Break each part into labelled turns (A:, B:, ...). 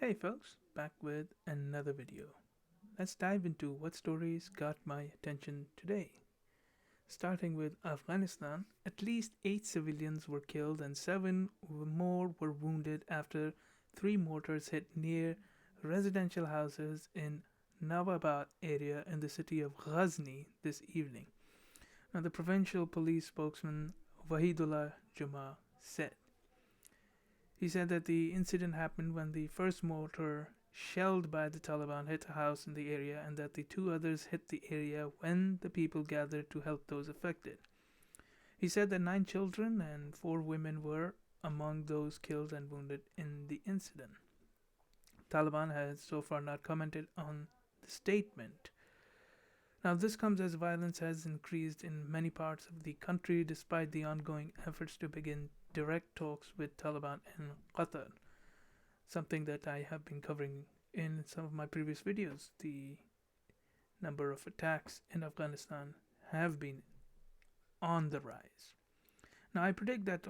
A: Hey folks, back with another video. Let's dive into what stories got my attention today. Starting with Afghanistan, at least 8 civilians were killed and 7 more were wounded after 3 mortars hit near residential houses in Nawabad area in the city of Ghazni this evening. Now, the provincial police spokesman Wahidullah Juma said. He said that the incident happened when the first mortar shelled by the Taliban hit a house in the area and that the 2 others hit the area when the people gathered to help those affected. He said that 9 children and 4 women were among those killed and wounded in the incident. Taliban has so far not commented on the statement. Now, this comes as violence has increased in many parts of the country despite the ongoing efforts to begin direct talks with Taliban in Qatar, something that I have been covering in some of my previous videos. The number of attacks in Afghanistan have been on the rise. Now, I predict that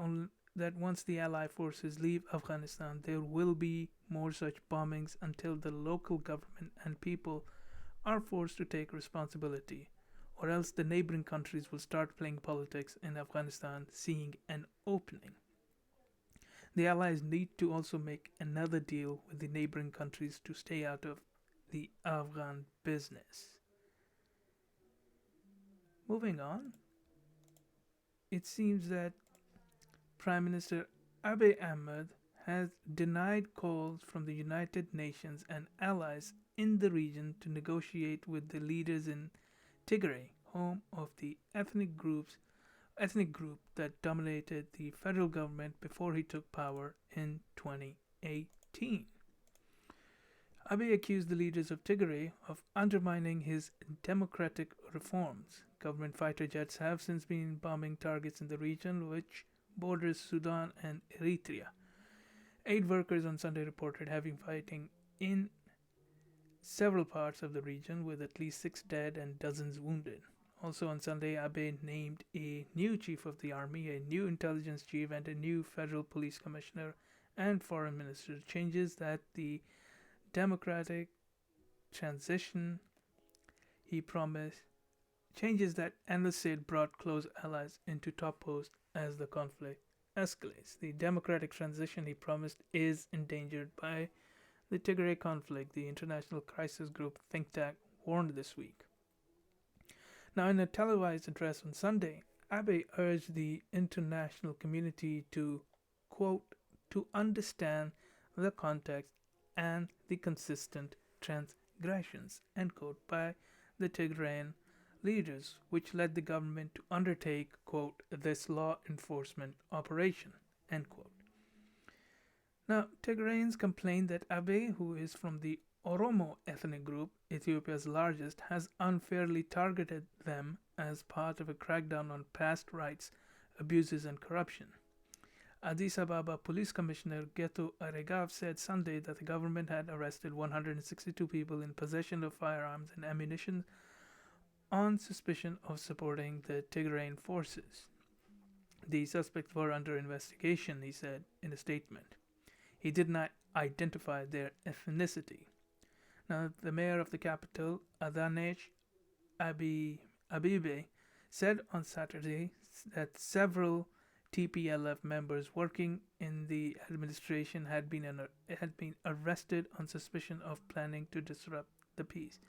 A: once the Allied forces leave Afghanistan, there will be more such bombings until the local government and people are forced to take responsibility, or else the neighboring countries will start playing politics in Afghanistan, seeing an opening. The Allies need to also make another deal with the neighboring countries to stay out of the Afghan business. Moving on, it seems that Prime Minister Abiy Ahmed has denied calls from the United Nations and allies in the region to negotiate with the leaders in Tigray, home of the ethnic group that dominated the federal government before he took power in 2018. Abiy accused the leaders of Tigray of undermining his democratic reforms. Government fighter jets have since been bombing targets in the region, which borders Sudan and Eritrea. 8 workers on Sunday reported having fighting in several parts of the region, with at least 6 dead and dozens wounded. Also on Sunday, Abiy named a new chief of the army, a new intelligence chief, and a new federal police commissioner and foreign minister. Changes that the democratic transition he promised, changes that analysts said brought close allies into top posts as the conflict escalates. The democratic transition he promised is endangered by the Tigray conflict, the international crisis group think tank warned this week. Now, in a televised address on Sunday, Abiy urged the international community to, quote, to understand the context and the consistent transgressions, end quote, by the Tigrayan leaders, which led the government to undertake, quote, this law enforcement operation, end quote. Now, Tigrayans complained that Abiy, who is from the Oromo ethnic group, Ethiopia's largest, has unfairly targeted them as part of a crackdown on past rights abuses and corruption. Addis Ababa Police Commissioner Geto Aregav said Sunday that the government had arrested 162 people in possession of firearms and ammunition on suspicion of supporting the Tigrayan forces. The suspects were under investigation, he said in a statement. He did not identify their ethnicity. Now, the mayor of the capital, Adanesh Abibe, said on Saturday that several TPLF members working in the administration had been arrested on suspicion of planning to disrupt the peace.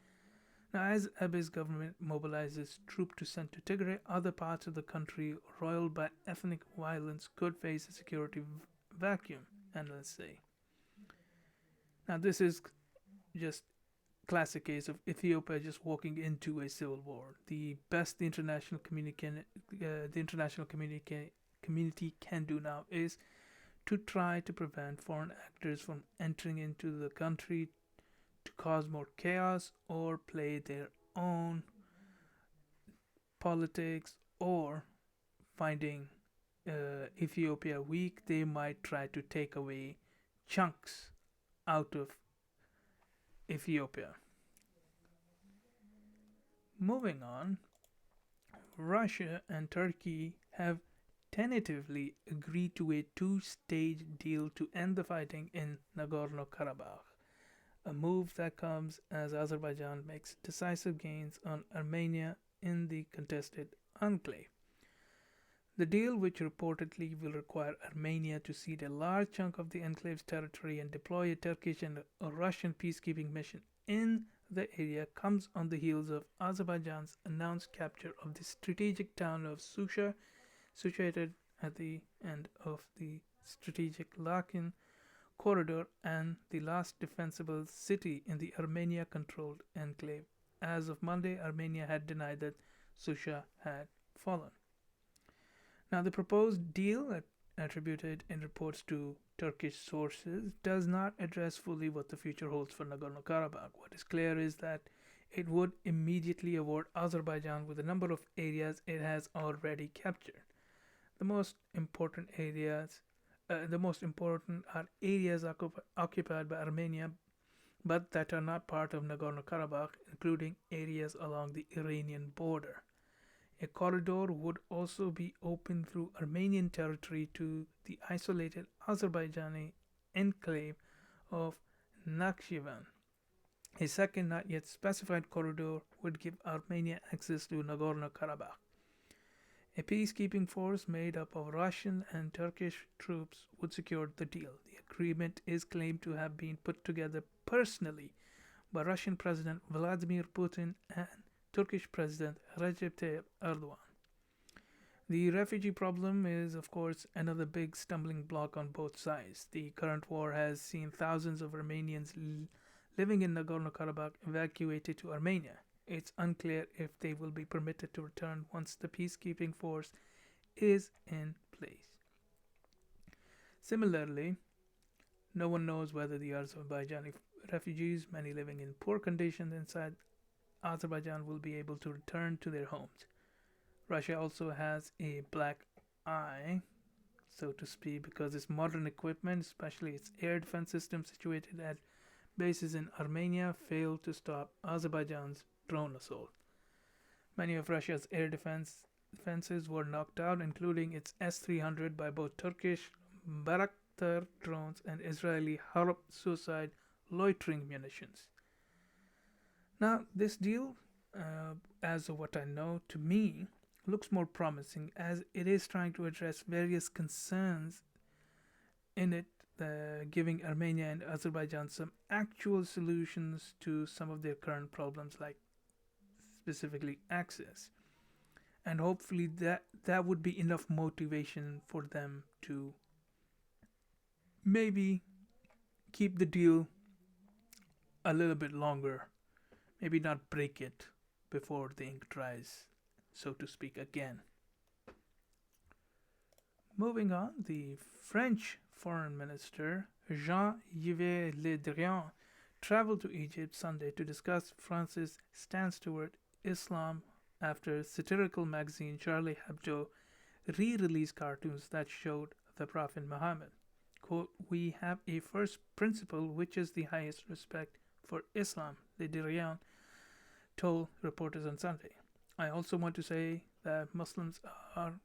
A: Now, as Abiy's government mobilizes troops to send to Tigray, other parts of the country roiled by ethnic violence could face a security vacuum, analysts say. Now, this is just classic case of Ethiopia just walking into a civil war. The best the international community can do now is to try to prevent foreign actors from entering into the country to cause more chaos or play their own politics, or finding Ethiopia weak, they might try to take away chunks out of Ethiopia. Moving on, Russia and Turkey have tentatively agreed to a 2-stage deal to end the fighting in Nagorno-Karabakh. a move that comes as Azerbaijan makes decisive gains on Armenia in the contested enclave. The deal, which reportedly will require Armenia to cede a large chunk of the enclave's territory and deploy a Turkish and a Russian peacekeeping mission in the area, comes on the heels of Azerbaijan's announced capture of the strategic town of Susha, situated at the end of the strategic Lakin corridor and the last defensible city in the Armenia controlled enclave. As of Monday, Armenia had denied that Susha had fallen. Now, the proposed deal, attributed in reports to Turkish sources, does not address fully what the future holds for Nagorno Karabakh. What is clear is that it would immediately award Azerbaijan with a number of areas it has already captured. The most important areas, are areas occupied by Armenia, but that are not part of Nagorno Karabakh, including areas along the Iranian border. A corridor would also be opened through Armenian territory to the isolated Azerbaijani enclave of Nakhchivan. A second, not yet specified corridor would give Armenia access to Nagorno Karabakh. A peacekeeping force made up of Russian and Turkish troops would secure the deal. The agreement is claimed to have been put together personally by Russian President Vladimir Putin and Turkish President Recep Tayyip Erdogan. The refugee problem is, of course, another big stumbling block on both sides. The current war has seen thousands of Armenians living in Nagorno Karabakh evacuated to Armenia. It's unclear if they will be permitted to return once the peacekeeping force is in place. Similarly, no one knows whether the Azerbaijani refugees, many living in poor conditions inside Azerbaijan, will be able to return to their homes. Russia also has a black eye, so to speak, because its modern equipment, especially its air defense system situated at bases in Armenia, failed to stop Azerbaijan's drone assault. Many of Russia's air defenses were knocked out, including its S-300 by both Turkish Bayraktar drones and Israeli Harb suicide loitering munitions. Now, this deal, as of what I know, to me, looks more promising as it is trying to address various concerns in it, giving Armenia and Azerbaijan some actual solutions to some of their current problems, like specifically access. And hopefully that would be enough motivation for them to maybe keep the deal a little bit longer. Maybe not break it before the ink dries, so to speak, again. Moving on, the French Foreign Minister Jean-Yves Le Drian traveled to Egypt Sunday to discuss France's stance toward Islam after satirical magazine Charlie Hebdo re-released cartoons that showed the Prophet Muhammad. Quote, "We have a first principle which is the highest respect for Islam," Le Drian told reporters on Sunday. "I also want to say that Muslims are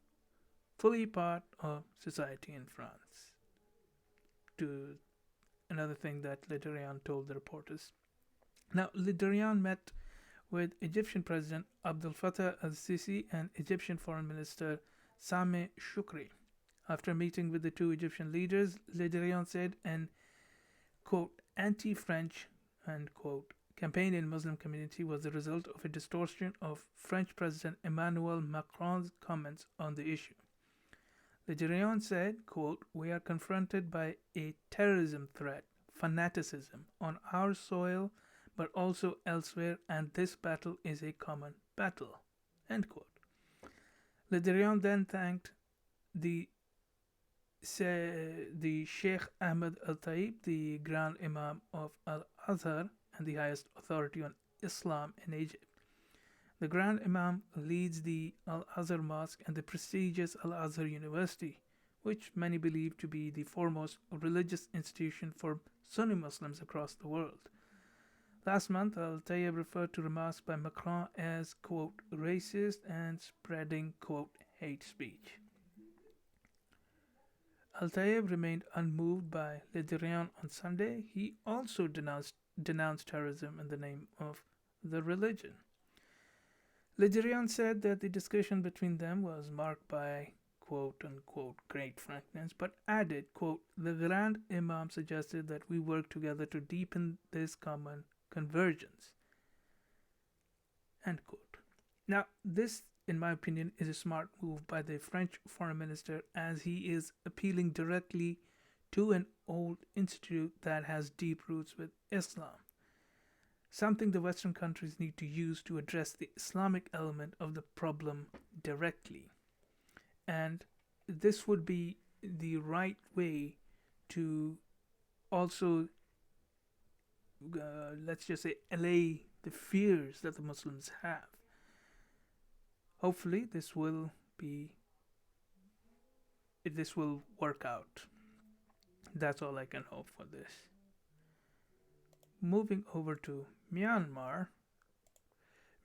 A: fully part of society in France." To another thing that Le Drian told the reporters. Now, Le Drian met with Egyptian President Abdel Fattah al-Sisi and Egyptian Foreign Minister Sameh Shoukry. After meeting with the two Egyptian leaders, Le Drian said an, quote, "anti-French," end quote, campaign in Muslim community was the result of a distortion of French President Emmanuel Macron's comments on the issue. Le Drian said, quote, "We are confronted by a terrorism threat, fanaticism, on our soil but also elsewhere, and this battle is a common battle," end quote. Le Drian then thanked the Sheikh Ahmed Al-Taib, the Grand Imam of Al-Azhar and the highest authority on Islam in Egypt. The Grand Imam leads the Al-Azhar Mosque and the prestigious Al-Azhar University, which many believe to be the foremost religious institution for Sunni Muslims across the world. Last month, Al-Tayyib referred to remarks by Macron as, quote, "racist and spreading," quote, "hate speech." Al-Tayyib remained unmoved by Le Drian on Sunday. He also denounced terrorism in the name of the religion. Le Drian said that the discussion between them was marked by quote unquote great frankness, but added, quote, the Grand Imam suggested that we work together to deepen this common convergence, end quote. Now, this, in my opinion, is a smart move by the French foreign minister as he is appealing directly to an old institute that has deep roots with Islam, something the Western countries need to use to address the Islamic element of the problem directly. And this would be the right way to also, let's just say, allay the fears that the Muslims have. Hopefully, this will work out. That's all I can hope for this. Moving over to Myanmar.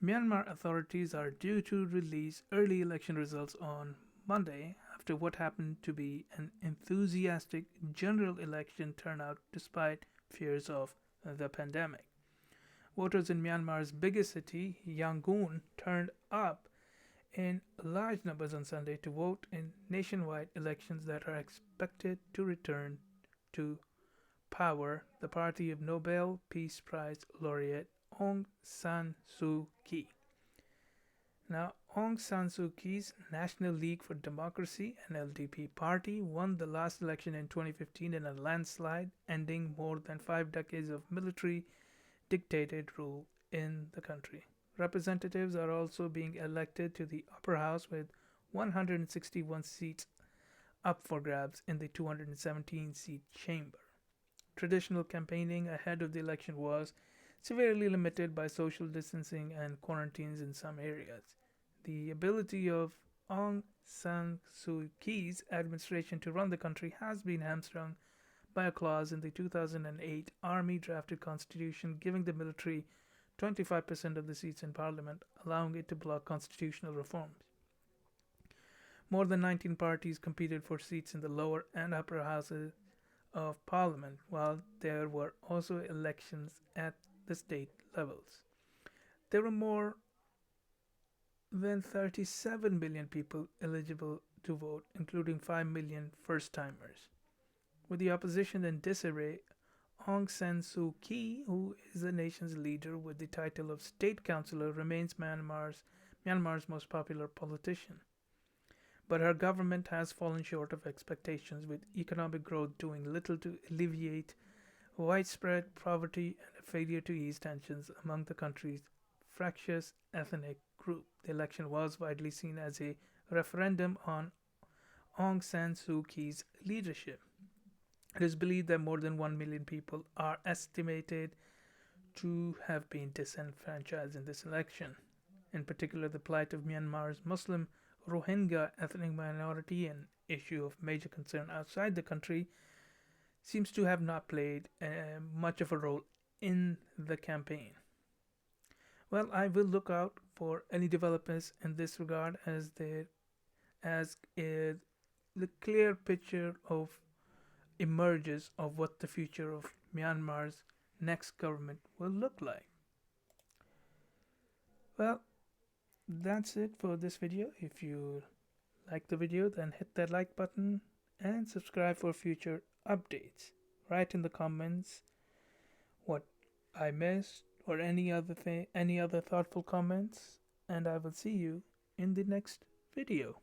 A: Myanmar authorities are due to release early election results on Monday after what happened to be an enthusiastic general election turnout despite fears of the pandemic. Voters in Myanmar's biggest city, Yangon, turned up in large numbers on Sunday to vote in nationwide elections that are expected to return to power the party of Nobel Peace Prize laureate Aung San Suu Kyi. Now, Aung San Suu Kyi's National League for Democracy (NLDP) party won the last election in 2015 in a landslide, ending more than 5 decades of military dictated rule in the country. Representatives are also being elected to the upper house with 161 seats up for grabs in the 217-seat chamber. Traditional campaigning ahead of the election was severely limited by social distancing and quarantines in some areas. The ability of Aung San Suu Kyi's administration to run the country has been hamstrung by a clause in the 2008 Army drafted constitution giving the military 25% of the seats in parliament, allowing it to block constitutional reforms. More than 19 parties competed for seats in the lower and upper houses of parliament, while there were also elections at the state levels. There were more than 37 million people eligible to vote, including 5 million first timers. With the opposition in disarray, Aung San Suu Kyi, who is the nation's leader with the title of State Councillor, remains Myanmar's most popular politician. But her government has fallen short of expectations, with economic growth doing little to alleviate widespread poverty and a failure to ease tensions among the country's fractious ethnic group. The election was widely seen as a referendum on Aung San Suu Kyi's leadership. It is believed that more than 1 million people are estimated to have been disenfranchised in this election. In particular, the plight of Myanmar's Muslim Rohingya ethnic minority, an issue of major concern outside the country, seems to have not played much of a role in the campaign. Well, I will look out for any developments in this regard as the clear picture of emerges of what the future of Myanmar's next government will look like. Well, that's it for this video. If you like the video, then hit that like button and subscribe for future updates. Write in the comments what I missed or any other thoughtful comments, and I will see you in the next video.